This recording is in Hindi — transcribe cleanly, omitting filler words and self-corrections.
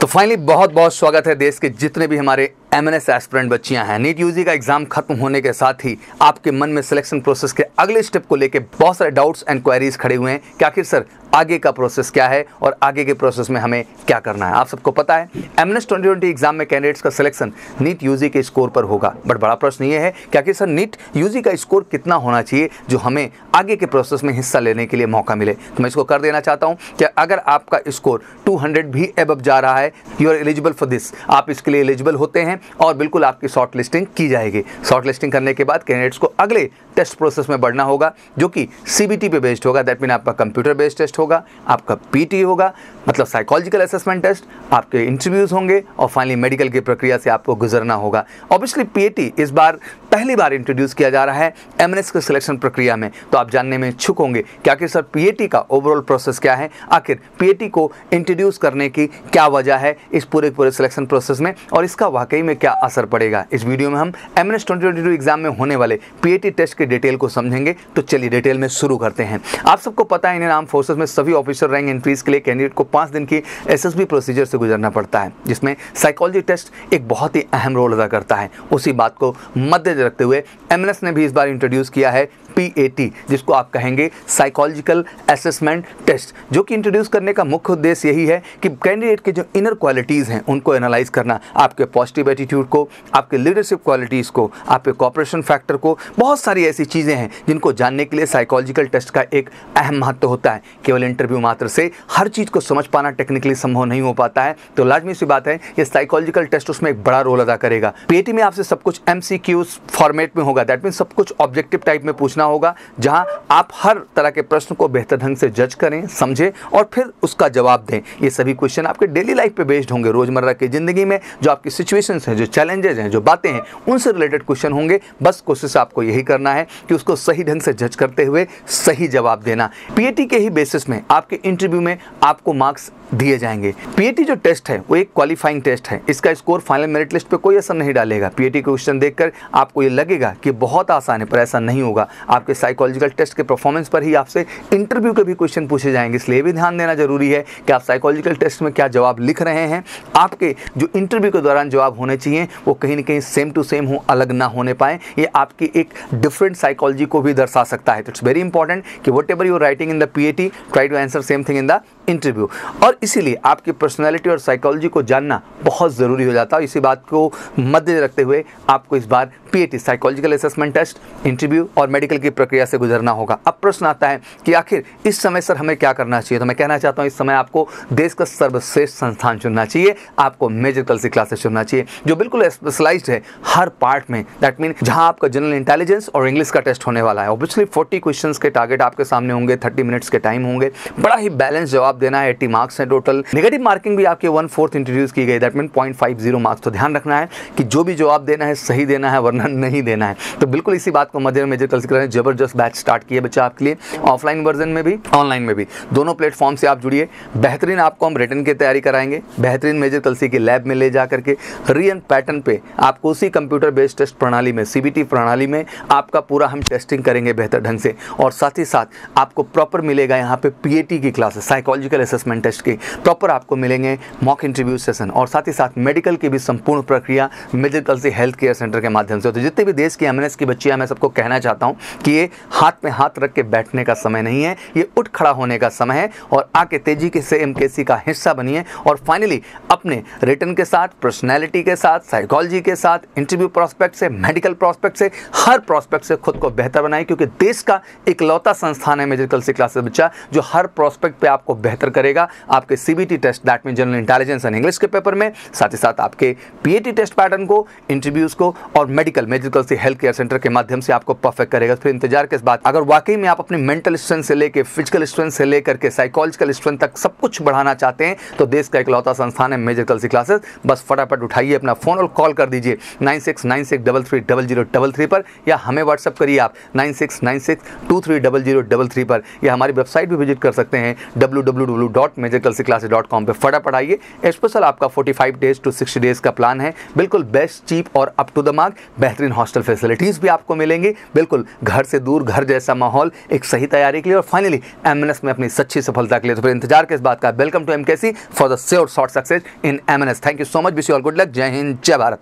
फाइनली बहुत बहुत स्वागत है देश के जितने भी हमारे एमएनएस एस्पिरेंट बच्चियां हैं। नीट यूजी का एग्जाम खत्म होने के साथ ही आपके मन में सिलेक्शन प्रोसेस के अगले स्टेप को लेके बहुत सारे डाउट्स एंड क्वेरीज खड़े हुए हैं कि आखिर सर आगे का प्रोसेस क्या है और आगे के प्रोसेस में हमें क्या करना है। आप सबको पता है एमएनएस 2020 एग्जाम में कैंडिडेट्स का सिलेक्शन नीट यूजी के स्कोर पर होगा, बट बड़ा प्रश्न ये है कि आखिर सर नीट यूजी का स्कोर कितना होना चाहिए जो हमें आगे के प्रोसेस में हिस्सा लेने के लिए मौका मिले। तो मैं इसको कर देना चाहता हूँ कि अगर आपका स्कोर 200 भी एबव जा रहा है, you are eligible for this, आप इसके लिए एलिजिबल होते हैं और बिल्कुल आपकी शॉर्ट लिस्टिंग की जाएगी। शॉर्ट लिस्टिंग करने के बाद कैंडिडेट्स को अगले टेस्ट प्रोसेस में बढ़ना होगा जो कि सीबीटी पे बेस्ड होगा। दैट मीन आपका कंप्यूटर बेस्ड टेस्ट होगा, आपका पीटी होगा, मतलब साइकोलॉजिकल असेसमेंट टेस्ट, आपके इंटरव्यूज होंगे और फाइनली मेडिकल की प्रक्रिया से आपको गुजरना होगा। ऑब्वियसली पीएटी इस बार पहली बार इंट्रोड्यूस किया जा रहा है एमएनएस के सिलेक्शन प्रक्रिया में, तो आप जानने में इच्छुक होंगे कि आखिर सर पीएटी का ओवरऑल प्रोसेस क्या है, आखिर पीएटी को इंट्रोड्यूस करने की क्या वजह है इस पूरे सिलेक्शन प्रोसेस में और इसका वाकई में क्या असर पड़ेगा। इस वीडियो में हम एमएनएस 2022 एग्जाम में होने वाले पीएटी टेस्ट के डिटेल को समझेंगे। तो चलिए डिटेल में शुरू करते हैं। आप सबको पता है इंडियन आर्म फोर्सेस में सभी ऑफिसर रैंक एंट्रीज के लिए कैंडिडेट को 5 दिन की एसएसबी प्रोसीजर से गुजरना पड़ता है, जिसमें साइकोलॉजी टेस्ट एक बहुत ही अहम रोल अदा करता है। उसी बात को मद्देनजर रखते हुए एमएनएस ने भी इस बार इंट्रोड्यूस किया है पीएटी, जिसको आप कहेंगे साइकोलॉजिकल असेसमेंट टेस्ट, जो कि इंट्रोड्यूस करने का मुख्य उद्देश्य यही है कि कैंडिडेट के जो इनर क्वालिटीज़ हैं उनको एनालाइज करना, आपके पॉजिटिव एटीट्यूड को, आपके लीडरशिप क्वालिटीज़ को, आपके कोऑपरेशन फैक्टर को, बहुत सारी ऐसी चीज़ें हैं जिनको जानने के लिए साइकोलॉजिकल टेस्ट का एक अहम महत्व होता है। केवल इंटरव्यू मात्र से हर चीज़ को समझ पाना टेक्निकली संभव नहीं हो पाता है, तो लाजमी सी बात है ये साइकोलॉजिकल टेस्ट उसमें एक बड़ा रोल अदा करेगा। पीएटी में आपसे सब कुछ एमसीक्यूज फॉर्मेट में होगा, दैट मीन सब कुछ ऑब्जेक्टिव टाइप में पूछना होगा, जहां आप हर तरह के प्रश्न को बेहतर ढंग से जज करें, समझें और फिर उसका जवाब दें। ये सभी क्वेश्चन आपके डेली लाइफ पे बेस्ड होंगे, रोजमर्रा की जिंदगी में जो आपकी सिचुएशंस हैं, जो चैलेंजेस हैं, जो बातें हैं, उनसे रिलेटेड क्वेश्चन होंगे। बस कोशिश आपको यही करना है कि उसको सही ढंग से जज करते हुए सही जवाब देना। पीएटी के ही बेसिस में आपके इंटरव्यू में आपको मार्क्स दिए जाएंगे। पीएटी जो टेस्ट है वो एक क्वालिफाइंग टेस्ट है, इसका स्कोर फाइनल मेरिट लिस्ट पे कोई असर नहीं डालेगा। पीएटी के क्वेश्चन देखकर आपको ये लगेगा कि बहुत आसान है, पर ऐसा नहीं होगा। आपके साइकोलॉजिकल टेस्ट के परफॉर्मेंस पर ही आपसे इंटरव्यू के भी क्वेश्चन पूछे जाएंगे, इसलिए भी ध्यान देना जरूरी है कि आप साइकोलॉजिकल टेस्ट में क्या जवाब लिख रहे हैं। आपके जो इंटरव्यू के दौरान जवाब होने चाहिए वो कहीं ना कहीं सेम टू सेम हो, अलग ना होने पाए। ये आपकी एक डिफरेंट साइकोलॉजी को भी दर्शा सकता है। तो इट्स वेरी इंपॉर्टेंट कि whatever you writing in the PAT, try to answer same thing in the interview. और इसीलिए आपकी पर्सनैलिटी और साइकोलॉजी को जानना बहुत ज़रूरी हो जाता है। इसी बात को मद्देनजर रखते हुए आपको इस बार PAT psychological assessment test, interview और मेडिकल की प्रक्रिया से गुजरना होगा। अब प्रश्न आता है कि आखिर इस समय सर हमें क्या करना चाहिए। तो मैं कहना चाहता हूँ इस समय आपको देश का सर्वश्रेष्ठ संस्थान चुनना चाहिए, आपको मेजर कल्सी क्लासेस चुनना चाहिए जो बिल्कुल स्पेशलाइज्ड है हर पार्ट में। दैट मीन जहाँ आपका जनरल इंटेलिजेंस और इंग्लिश का टेस्ट होने वाला है। ऑब्वियसली 40 क्वेश्चंस के टारगेट आपके सामने होंगे, 30 मिनट्स के टाइम होंगे, बड़ा ही बैलेंस जवाब देना है। 80 मार्क्स है टोटल। नेगेटिव मार्किंग भी आपके 1/4 इंट्रोड्यूस की गई, दैट मीन 0.50 मार्क्स। तो ध्यान रखना है कि जो भी जवाब देना है सही देना है, वरना नहीं देना है। तो बिल्कुल इसी बात को मद्देनजर मेजर कल्सी क्लासेस जबरदस्त बैच स्टार्ट किए बच्चा आपके लिए, ऑफलाइन वर्जन में भी ऑनलाइन में भी, दोनों प्लेटफॉर्म से आप जुड़िए। बेहतरीन आपको हम रिटन की तैयारी कराएंगे, बेहतरीन मेजर कल्सी की लैब में ले जा करके रियल पैटर्न पे आपको उसी कंप्यूटर बेस्ड टेस्ट प्रणाली में, सीबीटी प्रणाली में आपका पूरा हम टेस्टिंग करेंगे बेहतर ढंग से। और साथ ही साथ आपको प्रॉपर मिलेगा यहाँ पे पीएटी की क्लासेस, साइकोलॉजिकल असेसमेंट टेस्ट की प्रॉपर आपको मिलेंगे, मॉक इंटरव्यू सेशन और साथ ही साथ मेडिकल की भी संपूर्ण प्रक्रिया major Kalsi health care centre के माध्यम से। तो जितने भी देश की एमएनएस की बच्चियां, मैं सबको कहना चाहता हूं कि ये हाथ में हाथ रख के बैठने का समय नहीं है, ये उठ खड़ा होने का समय है और आके तेजी से एमकेसी का हिस्सा बनिए और फाइनली अपने रिटन के साथ, पर्सनैलिटी के साथ, साइकोलॉजी के साथ, इंटरव्यू प्रोस्पेक्ट से, मेडिकल प्रोस्पेक्ट से, हर प्रोस्पेक्ट से खुद को बेहतर बनाए, क्योंकि देश का इकलौता संस्थान है मेजर कल्सी क्लासेस बच्चा जो हर प्रोस्पेक्ट पे आपको बेहतर करेगा। आपके CBT test, that mean general intelligence and English के पेपर में, साथ ही साथ आपके पीएटी टेस्ट पैटर्न को, इंटरव्यूज को और medical major Kalsi health care centre के माध्यम से आपको परफेक्ट करेगा। फिर इंतजार किस बात। अगर वाकई में आप अपनी मेंटल स्ट्रेंथ से लेकर फिजिकल स्ट्रेंथ से लेकर के साइकोलॉजिकल स्ट्रेंथ तक सब कुछ बढ़ाना चाहते हैं तो देश का इकलौता संस्थान है मेजर कल्सी क्लासेस। बस फटाफट उठाइए अपना फोन और कॉल कर दीजिए 9696330033 पर, या हमें व्हाट्सएप करिए आप 9696230033 पर, या हमारी वेबसाइट भी विजिट कर सकते हैं www.majorkalsiclasses.com पे। फटाफट आइए। स्पेशल आपका 45 डेज टू 60 डेज का प्लान है, बिल्कुल बेस्ट, चीप और अप टू द मार्क। बेहतरीन हॉस्टल फैसिलिटीज भी आपको मिलेंगी, बिल्कुल घर घर से दूर, घर जैसा माहौल, एक सही तैयारी के लिए और फाइनली एमएनएस में अपनी सच्ची सफलता के लिए। तो फिर इंतजार किस बात का। Welcome to MKC for the sure short success in MNS. Thank you so much, wish you all good luck. जय हिंद, जय भारत।